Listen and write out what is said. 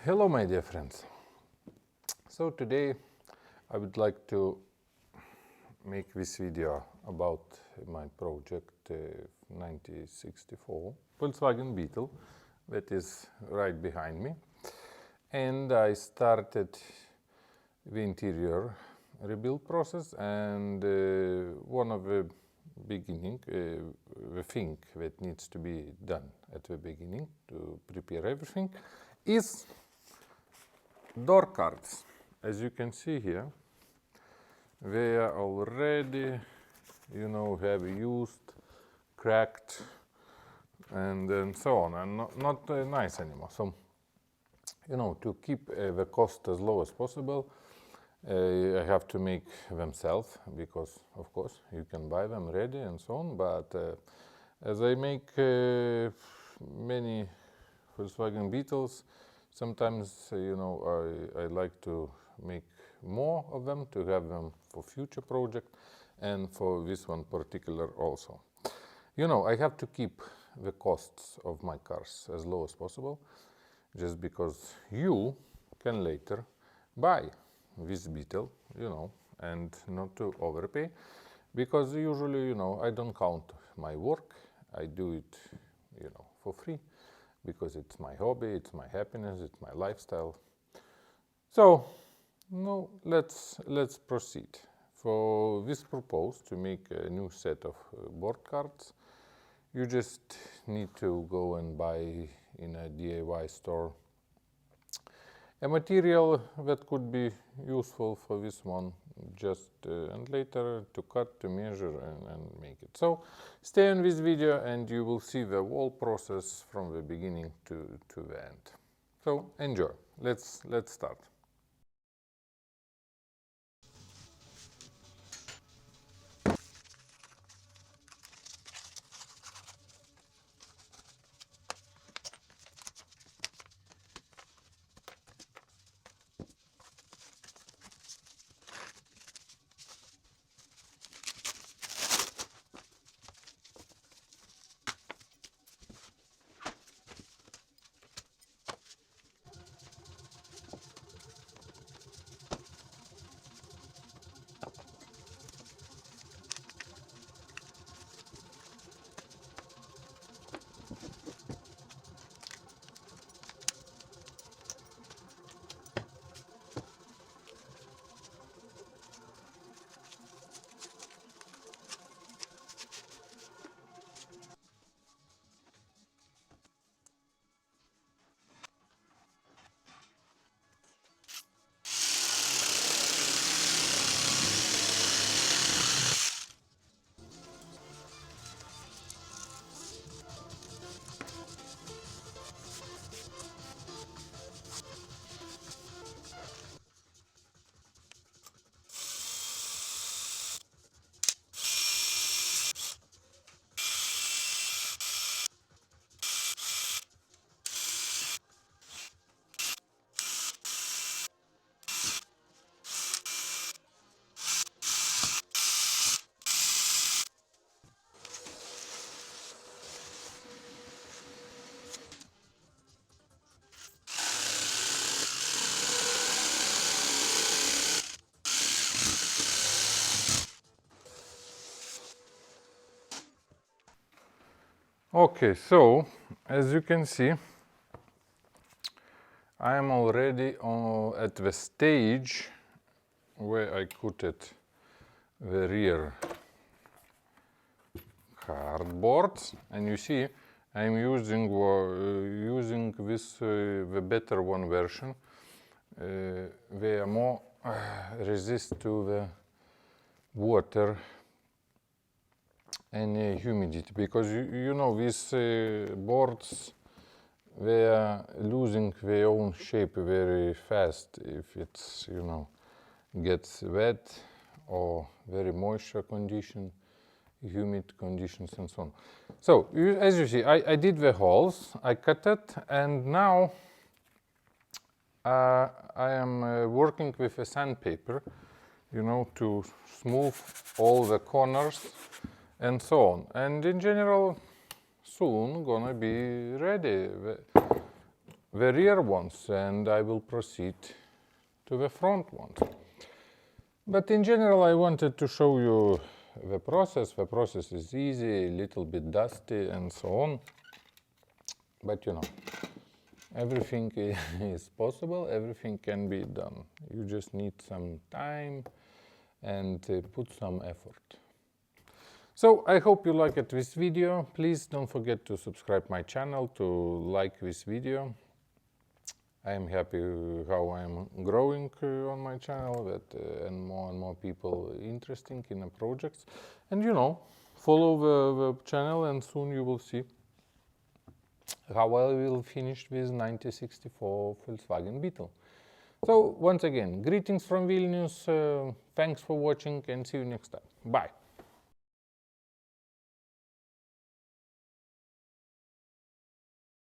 Hello my dear friends. So today I would like to make this video about my project 1964 Volkswagen Beetle that is right behind me, and I started the interior rebuild process, and one of the beginning, the thing that needs to be done at the beginning to prepare everything is door cards. As you can see here, they are already, have used, cracked, and so on, and not nice anymore. So, to keep the cost as low as possible, I have to make them myself, because of course you can buy them ready and so on. But as I make many Volkswagen Beetles, sometimes I like to make more of them, to have them for future project, and for this one particular also. I have to keep the costs of my cars as low as possible, just because you can later buy this Beetle, and not to overpay, because usually, I don't count my work. I do it, for free, because it's my hobby, it's my happiness, it's my lifestyle. So, let's proceed. For this purpose, to make a new set of board cards, you just need to go and buy in a DIY store a material that could be useful for this one, just and later to cut, to measure, and make it. So stay on this video and you will see the whole process from the beginning to the end. So enjoy. Let's start. Okay, so as you can see, I am already at the stage where I cut it the rear cardboard, and you see I'm using this the better one version. They are more resist to the water and humidity, because these boards, they are losing their own shape very fast if it's gets wet or very moisture condition, humid conditions, and so on. So as you see, I did the holes, I cut it, and now I am working with a sandpaper, to smooth all the corners and so on. And in general, soon gonna be ready. the rear ones, and I will proceed to the front ones. But in general, I wanted to show you the process. The process is easy, a little bit dusty and so on. But you know, everything is possible, everything can be done. You just need some time and put some effort. So I hope you liked this video. Please don't forget to subscribe my channel, to like this video. I am happy how I am growing on my channel, and more people interested in the projects. And you know, follow the channel and soon you will see how I will finish with 1964 Volkswagen Beetle. So once again, greetings from Vilnius, thanks for watching and see you next time. Bye!